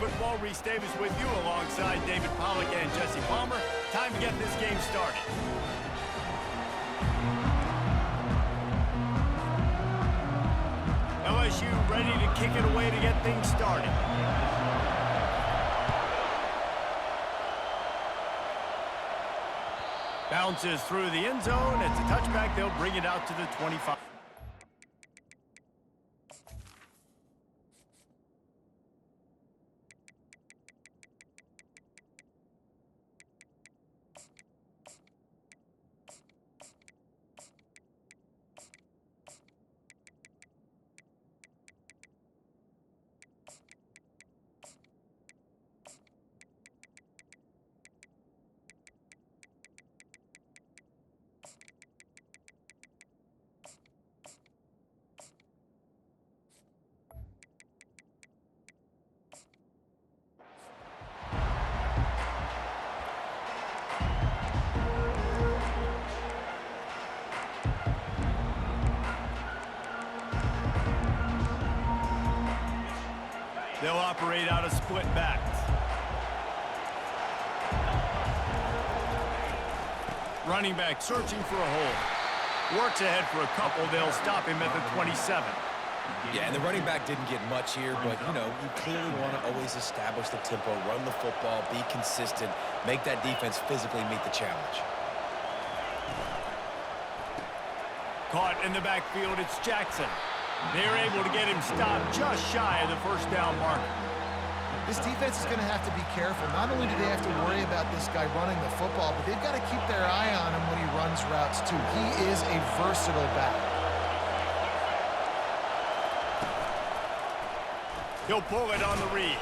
Football. Reese Davis with you alongside David Pollack and Jesse Palmer. Time to get this game started. LSU ready to kick it away to get things started. Bounces through the end zone. It's a touchback. They'll bring it out to the 25. They'll operate out of split backs. Running back searching for a hole. Works ahead for a couple. They'll stop him at the 27. Yeah, and the running back didn't get much here, but, you know, you clearly want to always establish the tempo, run the football, be consistent, make that defense physically meet the challenge. Caught in the backfield, it's Jackson. They're able to get him stopped just shy of the first down marker. This defense is going to have to be careful. Not only do they have to worry about this guy running the football, but they've got to keep their eye on him when he runs routes, too. He is a versatile back. He'll pull it on the read.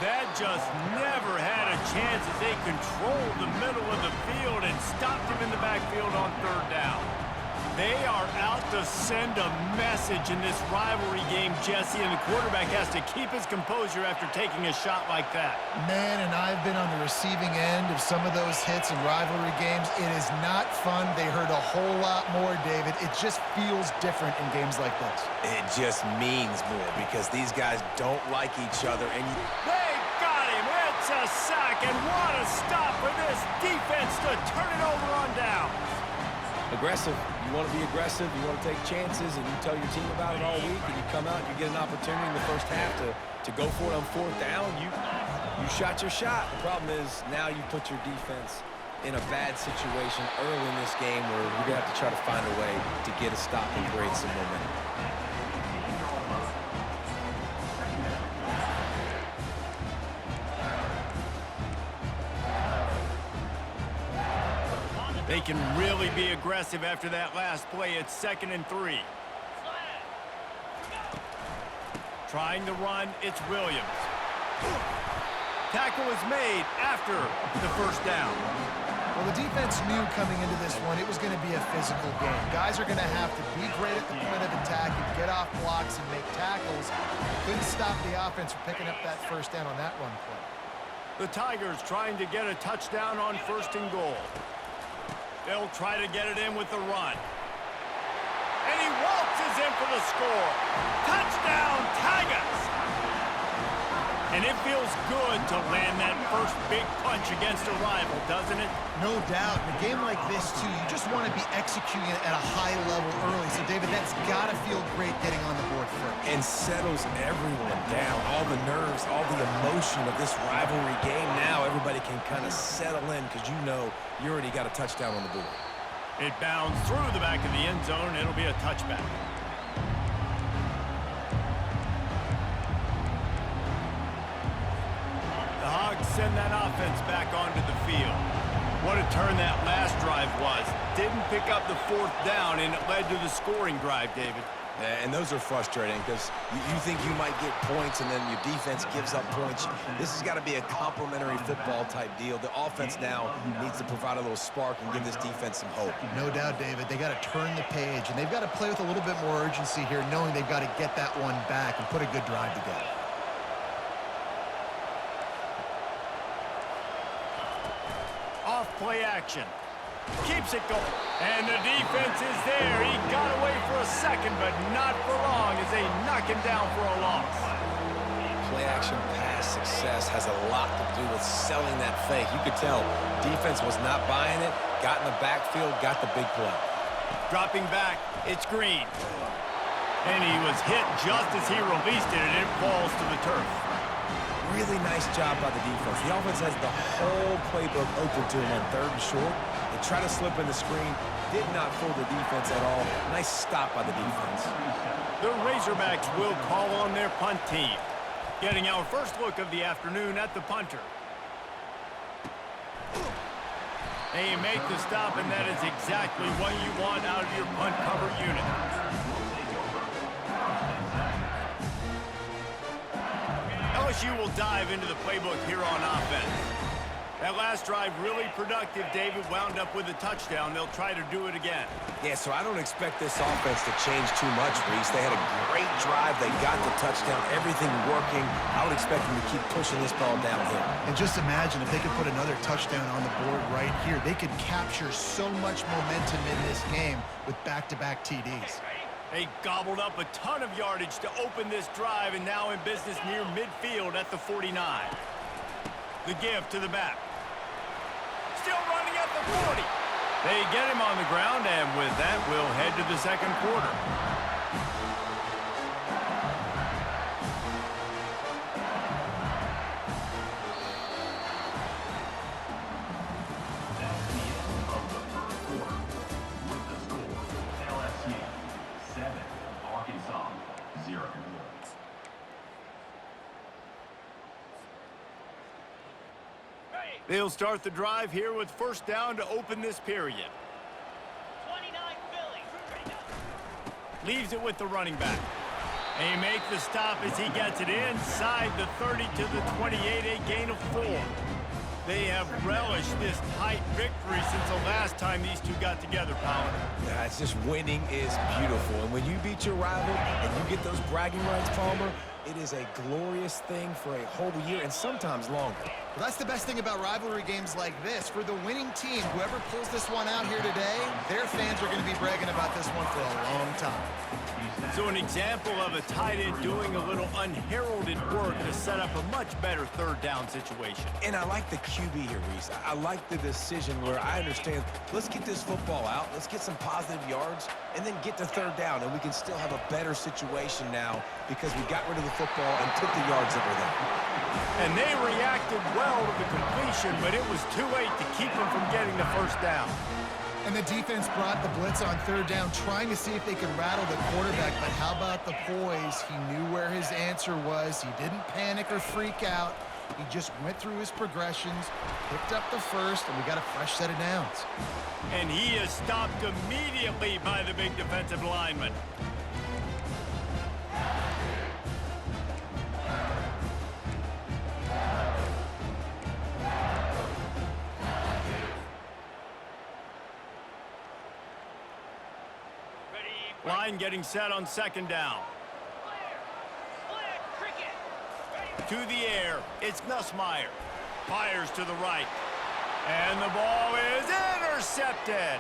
That just never had a chance as they controlled the middle of the field and stopped him in the backfield on third down. They are out to send a message in this rivalry game, Jesse, and the quarterback has to keep his composure after taking a shot like that. Man, and I've been on the receiving end of some of those hits in rivalry games. It is not fun. They hurt a whole lot more, David. It just feels different in games like this. It just means more because these guys don't like each other. And they got him. It's a sack, and what a stop for this defense to turn it over on down. Aggressive. You want to be aggressive. You want to take chances, and you tell your team about it all week, and you come out and you get an opportunity in the first half to go for it on fourth down. You shot your shot. The problem is now you put your defense in a bad situation early in this game where you're going to have to try to find a way to get a stop and create some momentum. They can really be aggressive after that last play. It's 2nd and 3. Trying to run, it's Williams. Tackle is made after the first down. Well, the defense knew coming into this one it was going to be a physical game. Guys are going to have to be great at the point of attack and get off blocks and make tackles. Couldn't stop the offense from picking up that first down on that run play. The Tigers trying to get a touchdown on 1st and goal. They'll try to get it in with the run. And he waltzes in for the score. Touchdown, Tigers! And it feels good to land that first big punch against a rival, doesn't it? No doubt. In a game like this, too, you just want to be executing it at a high level early. So, David, that's got to feel great getting on the board first. And settles everyone down. All the nerves, all the emotion of this rivalry game. Now everybody can kind of settle in because you know you already got a touchdown on the board. It bounds through the back of the end zone. It'll be a touchback. The Hogs send that offense back onto the field. What a turn that last drive was. Didn't pick up the 4th down, and it led to the scoring drive, David. Yeah, and those are frustrating because you think you might get points and then your defense gives up points. This has got to be a complementary football type deal. The offense now needs to provide a little spark and give this defense some hope. No doubt, David. They got to turn the page, and they've got to play with a little bit more urgency here, knowing they've got to get that one back and put a good drive together. Off play action. Keeps it going. And the defense is there. He got away for a second, but not for long as they knock him down for a loss. play-action pass success has a lot to do with selling that fake. You could tell defense was not buying it, got in the backfield, got the big play. Dropping back, it's Green. And he was hit just as he released it, and it falls to the turf. Really nice job by the defense. The offense has the whole playbook open to him on 3rd and short. They try to slip in the screen, did not fool the defense at all. Nice stop by the defense. The Razorbacks will call on their punt team. Getting our first look of the afternoon at the punter. They make the stop, and that is exactly what you want out of your punt cover unit. LSU will dive into the playbook here on offense. That last drive really productive. David wound up with a touchdown. They'll try to do it again. Yeah, so I don't expect this offense to change too much, Reese. They had a great drive. They got the touchdown. Everything working. I would expect them to keep pushing this ball downhill. And just imagine if they could put another touchdown on the board right here. They could capture so much momentum in this game with back-to-back TDs. They gobbled up a ton of yardage to open this drive, and now in business near midfield at the 49. The give to the back. Still running at the 40. They get him on the ground, and with that, we'll head to the second quarter. That's the end of the first quarter with the score LSU 7, Arkansas 0. They'll start the drive here with first down to open this period. 29 Philly. Leaves it with the running back. They make the stop as he gets it inside the 30 to the 28, a gain of 4. They have relished this tight victory since the last time these two got together, Power. Yeah, it's just winning is beautiful. And when you beat your rival and you get those bragging rights, Palmer, it is a glorious thing for a whole year and sometimes longer. Well, that's the best thing about rivalry games like this. For the winning team, whoever pulls this one out here today, their fans are going to be bragging about this one for a long time. So an example of a tight end doing a little unheralded work to set up a much better third down situation. And I like the QB here, Reese. I like the decision where I understand, let's get this football out, let's get some positive yards, and then get to third down, and we can still have a better situation now because we got rid of the football and took the yards that were there. And they reacted well to the completion, but it was too late to keep them from getting the first down. And the defense brought the blitz on third down, trying to see if they could rattle the quarterback. But how about the poise? He knew where his answer was. He didn't panic or freak out. He just went through his progressions, picked up the first, and we got a fresh set of downs. And he is stopped immediately by the big defensive lineman. Line getting set on second down. To the air, it's Nussmeier. Fires to the right. And the ball is intercepted.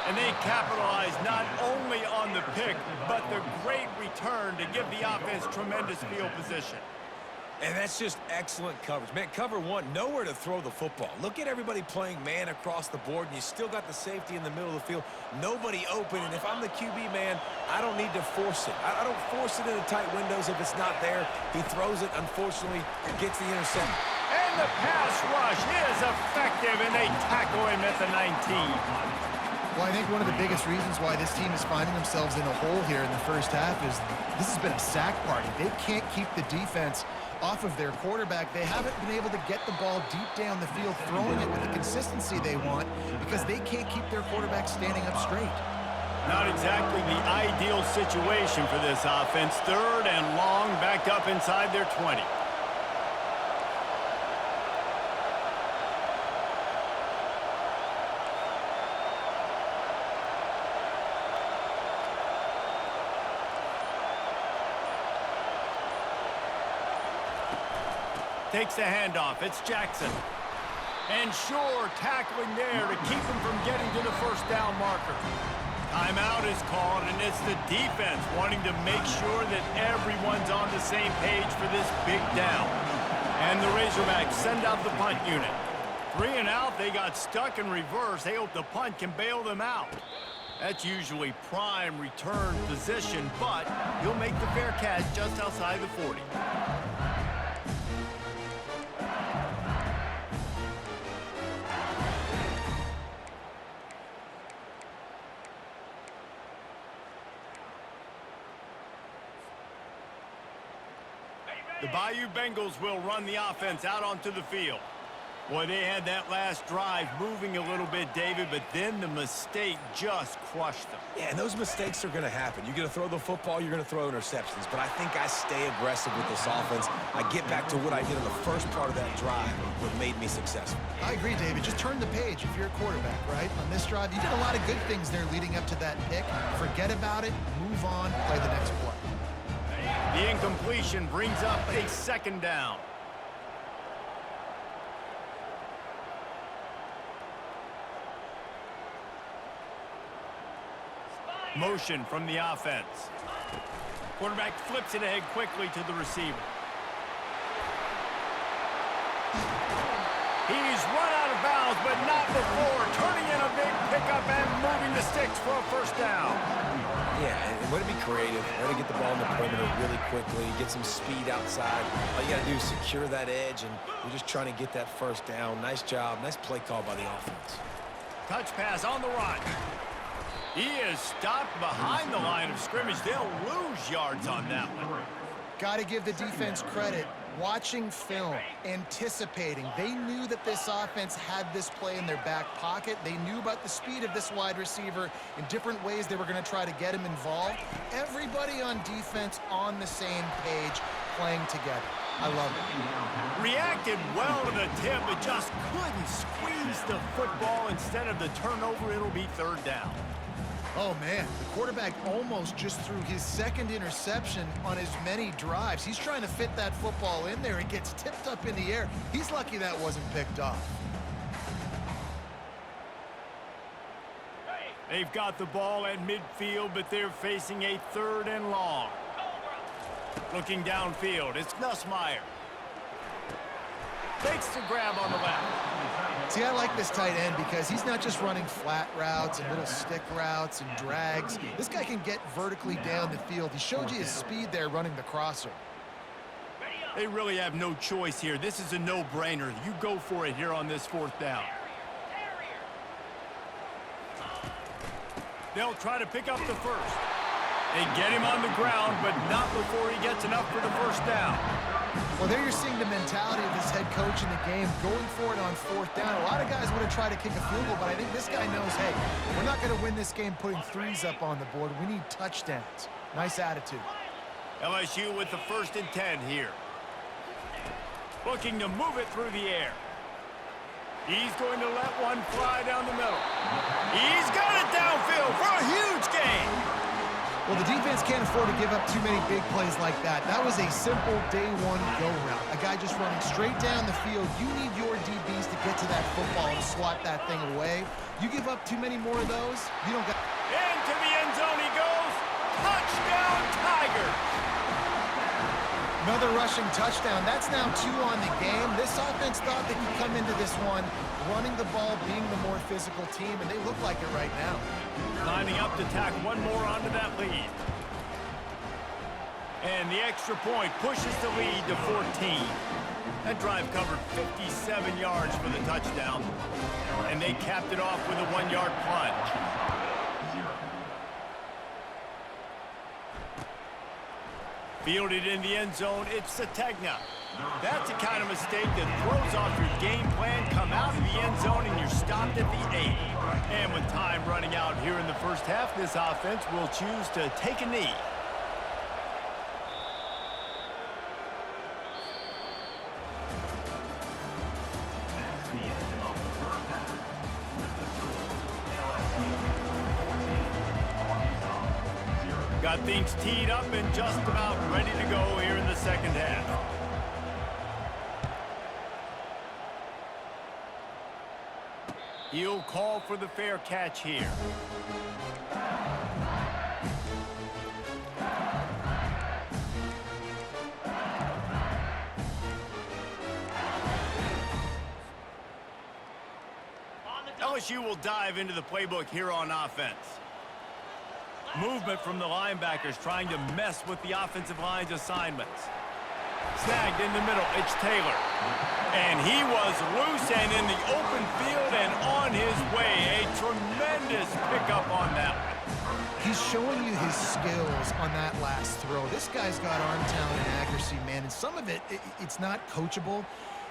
And they capitalize not only on the pick, but the great return to give the offense tremendous field position. And that's just excellent coverage. Man, cover one, nowhere to throw the football. Look at everybody playing man across the board, and you still got the safety in the middle of the field. Nobody open, and if I'm the QB, man, I don't need to force it. I don't force it into tight windows if it's not there. He throws it, unfortunately, gets the interception. And the pass rush is effective, and they tackle him at the 19. Well, I think one of the biggest reasons why this team is finding themselves in a hole here in the first half is this has been a sack party. They can't keep the defense off of their quarterback. They haven't been able to get the ball deep down the field, throwing it with the consistency they want because they can't keep their quarterback standing up straight. Not exactly the ideal situation for this offense. Third and long, back up inside their 20. Takes the handoff. It's Jackson. And Shore tackling there to keep him from getting to the first down marker. Timeout is called, and it's the defense wanting to make sure that everyone's on the same page for this big down. And the Razorbacks send out the punt unit. 3 and out, they got stuck in reverse. They hope the punt can bail them out. That's usually prime return position, but he'll make the fair catch just outside the 40. The Bayou Bengals will run the offense out onto the field. Boy, they had that last drive moving a little bit, David, but then the mistake just crushed them. Yeah, and those mistakes are going to happen. You're going to throw the football, you're going to throw interceptions. But I think I stay aggressive with this offense. I get back to what I did in the first part of that drive, what made me successful. I agree, David. Just turn the page if you're a quarterback, right? On this drive, you did a lot of good things there leading up to that pick. Forget about it, move on, play the next play. The incompletion brings up a second down. Motion from the offense. Quarterback flips it ahead quickly to the receiver. He's run out of bounds, but not before turning in a big pickup and moving the sticks for a first down. Yeah, and way to be creative, way to get the ball in the perimeter really quickly, get some speed outside. All you got to do is secure that edge, and you're just trying to get that first down. Nice job, nice play call by the offense. Touch pass on the run. He is stopped behind the line of scrimmage. They'll lose yards on that one. Got to give the defense credit. Watching film, anticipating. They knew that this offense had this play in their back pocket. They knew about the speed of this wide receiver in different ways they were going to try to get him involved. Everybody on defense on the same page, playing together. I love it. Reacted well to the tip, but just couldn't squeeze the football. Instead of the turnover, it'll be third down. Oh, man, the quarterback almost just threw his second interception on as many drives. He's trying to fit that football in there. It gets tipped up in the air. He's lucky that wasn't picked off. They've got the ball at midfield, but they're facing a third and long. Looking downfield, it's Nussmeier. Takes the grab on the left. See, I like this tight end because he's not just running flat routes and little stick routes and drags. This guy can get vertically down the field. He showed you his speed there running the crosser. They really have no choice here. This is a no-brainer. You go for it here on this fourth down. They'll try to pick up the first. They get him on the ground, but not before he gets enough for the first down. Well, there you're seeing the mentality of this head coach in the game, going for it on fourth down. A lot of guys would have tried to kick a field goal, but I think this guy knows, hey, we're not going to win this game putting threes up on the board. We need touchdowns. Nice attitude. LSU with the 1st and 10 here. Looking to move it through the air. He's going to let one fly down the middle. He's got it downfield for a huge gain. Well, the defense can't afford to give up too many big plays like that. That was a simple day one go route. A guy just running straight down the field. You need your DBs to get to that football and swat that thing away. You give up too many more of those, you don't got... Into the end zone he goes. Touchdown, Tigers. Another rushing touchdown. That's now 2 on the game. This offense thought they could come into this one running the ball, being the more physical team, and they look like it right now. Lining up to tack one more onto that lead. And the extra point pushes the lead to 14. That drive covered 57 yards for the touchdown. And they capped it off with a 1-yard plunge. Fielded in the end zone, it's Sategna. That's the kind of mistake that throws off your game plan. Come out of the end zone and you're stopped at the 8. And with time running out here in the first half, this offense will choose to take a knee. Got things teed up and just about ready to go here in the second half. He'll call for the fair catch here. LSU will dive into the playbook here on offense. Movement from the linebackers trying to mess with the offensive line's assignments. Snagged in the middle, it's Taylor. And he was loose and in the open field and on his way. A tremendous pickup on that one. He's showing you his skills on that last throw. This guy's got arm talent and accuracy, man, and some of it's not coachable.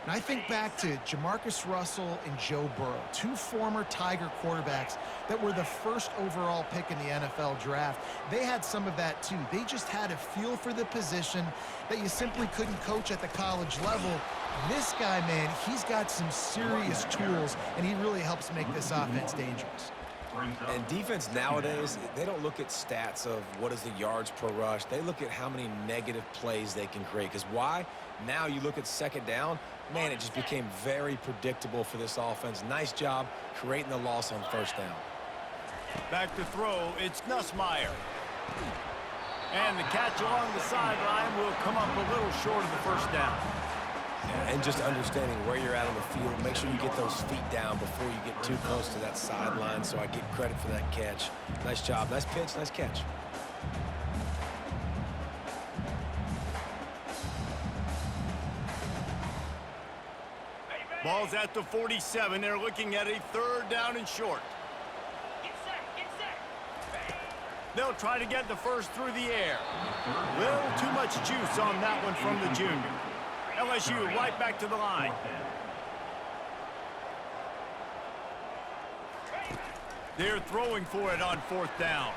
And I think back to Jamarcus Russell and Joe Burrow, two former Tiger quarterbacks that were the first overall pick in the NFL draft. They had some of that too. They just had a feel for the position that you simply couldn't coach at the college level. This guy, man, he's got some serious tools, and he really helps make this offense dangerous. And defense nowadays, they don't look at stats of what is the yards per rush. They look at how many negative plays they can create. Because why? Now you look at second down, man, it just became very predictable for this offense. Nice job creating the loss on first down. Back to throw, it's Nussmeier. And the catch along the sideline will come up a little short of the first down. And just understanding where you're at on the field, make sure you get those feet down before you get too close to that sideline, so I get credit for that catch. Nice job, nice pitch, nice catch. Ball's at the 47. They're looking at a third down and short. Get set, get set. They'll try to get the first through the air. Little too much juice on that one from the junior. LSU right back to the line. They're throwing for it on fourth down.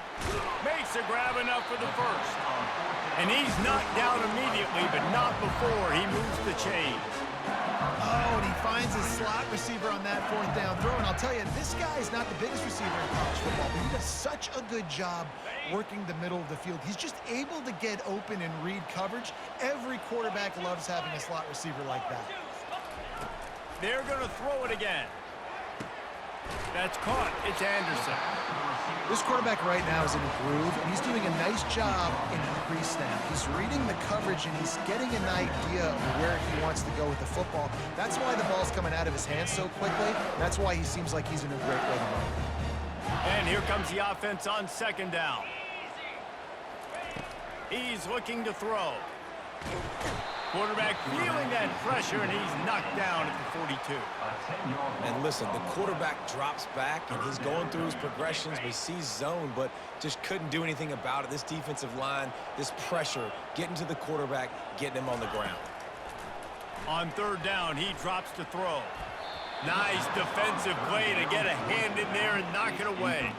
Makes a grab enough for the first. And he's knocked down immediately, but not before he moves the chains. Oh, and he finds his slot receiver on that fourth down throw. And I'll tell you, this guy is not the biggest receiver in college football, but he does such a good job working the middle of the field. He's just able to get open and read coverage. Every quarterback loves having a slot receiver like that. They're going to throw it again. That's caught. It's Anderson. This quarterback right now is in a groove, and he's doing a nice job in pre-snap. He's reading the coverage, and he's getting an idea of where he wants to go with the football. That's why the ball's coming out of his hands so quickly. That's why he seems like he's in a great rhythm. And here comes the offense on second down. He's looking to throw. Quarterback feeling that pressure, and he's knocked down at the 42. And listen, the quarterback drops back, and he's going through his progressions. We see zone, but just couldn't do anything about it. This defensive line, this pressure, getting to the quarterback, getting him on the ground. On third down, he drops to throw. Nice defensive play to get a hand in there and knock it away.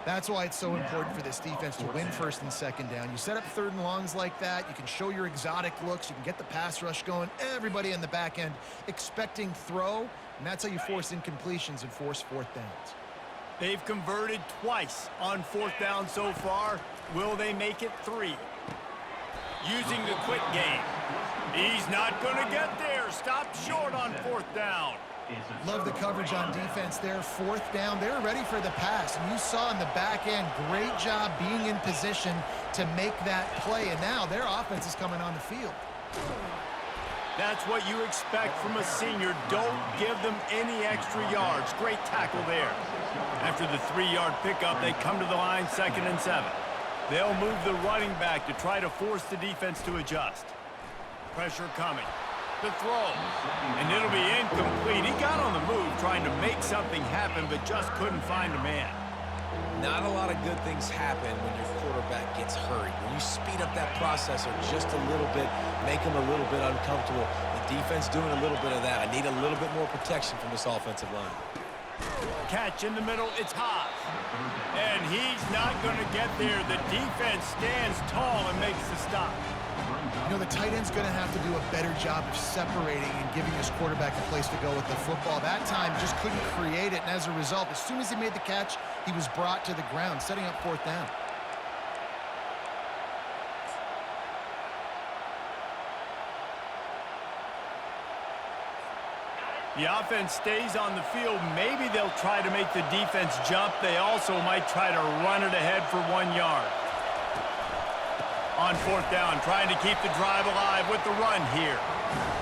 That's why it's so important for this defense to win first and second down. You set up third and longs like that, you can show your exotic looks, you can get the pass rush going, everybody on the back end expecting throw, and that's how you force incompletions and force fourth downs. They've converted twice on fourth down so far. Will they make it 3? Using the quick game. He's not going to get there. Stopped short on fourth down. Love the coverage on defense there. Fourth down, they're ready for the pass. And you saw in the back end, great job being in position to make that play. And now their offense is coming on the field. That's what you expect from a senior. Don't give them any extra yards. Great tackle there. After the 3-yard pickup, they come to the line 2nd and 7. They'll move the running back to try to force the defense to adjust. Pressure coming. The throw. And it'll be incomplete. He got on the move trying to make something happen, but just couldn't find a man. Not a lot of good things happen when your quarterback gets hurried. When you speed up that processor just a little bit, make him a little bit uncomfortable. The defense doing a little bit of that. I need a little bit more protection from this offensive line. Catch in the middle, it's Haas. And he's not going to get there. The defense stands tall and makes the stop. You know, the tight end's going to have to do a better job of separating and giving his quarterback a place to go with the football. That time just couldn't create it, and as a result, as soon as he made the catch, he was brought to the ground, setting up fourth down. The offense stays on the field. Maybe they'll try to make the defense jump. They also might try to run it ahead for 1 yard. On fourth down, trying to keep the drive alive with the run here.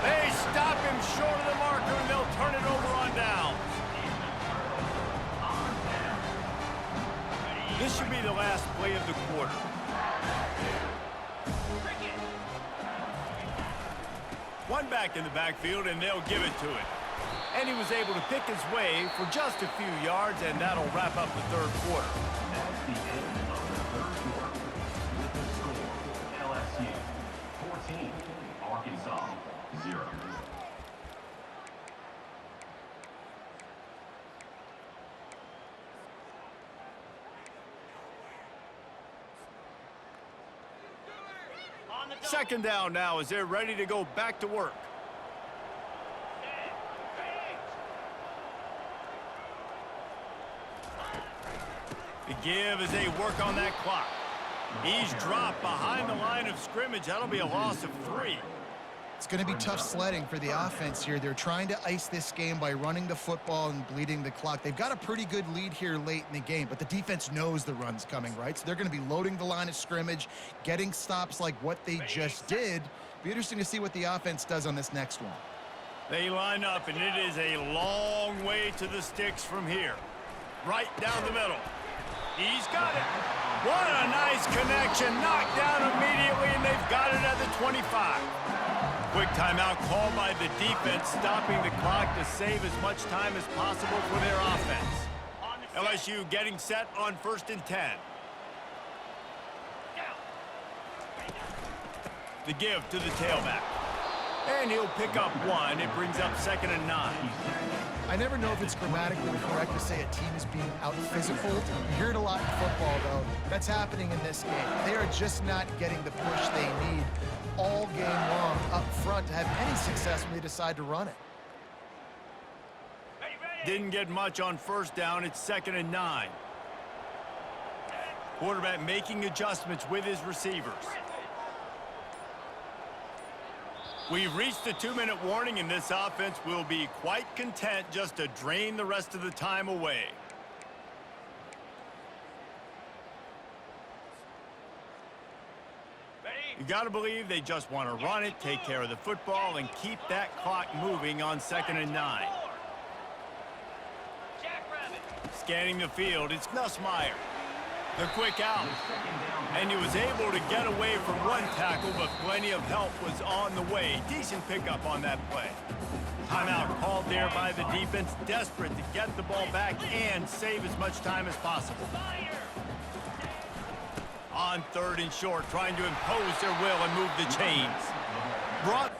They stop him short of the marker, and they'll turn it over on downs. This should be the last play of the quarter. One back in the backfield, and they'll give it to it. And he was able to pick his way for just a few yards, and that'll wrap up the third quarter. That's the end of the third quarter. With the score, LSU 14, Arkansas 0. On the double. Second down now as they're ready to go back to work. The give as they work on that clock. He's dropped behind the line of scrimmage. That'll be a loss of 3. It's going to be tough sledding for the offense here. They're trying to ice this game by running the football and bleeding the clock. They've got a pretty good lead here late in the game, but the defense knows the run's coming, right? So they're going to be loading the line of scrimmage, getting stops like what they just did. Be interesting to see what the offense does on this next one. They line up, and it is a long way to the sticks from here. Right down the middle. He's got it. What a nice connection. Knocked down immediately, and they've got it at the 25. Quick timeout called by the defense, stopping the clock to save as much time as possible for their offense. LSU getting set on 1st and 10. The give to the tailback. And he'll pick up 1. It brings up 2nd and 9. I never know if it's grammatically correct to say a team is being out-physical. You hear it a lot in football, though. That's happening in this game. They are just not getting the push they need all game long up front to have any success when they decide to run it. Didn't get much on 1st down. It's 2nd and 9. Quarterback making adjustments with his receivers. We've reached the 2-minute warning, and this offense will be quite content just to drain the rest of the time away. You got to believe they just want to run it, take care of the football, and keep that clock moving on 2nd and 9. Scanning the field, it's Nussmeier. The quick out. And he was able to get away from one tackle, but plenty of help was on the way. Decent pickup on that play. Timeout called there by the defense, desperate to get the ball back and save as much time as possible. On 3rd and short, trying to impose their will and move the chains. Brought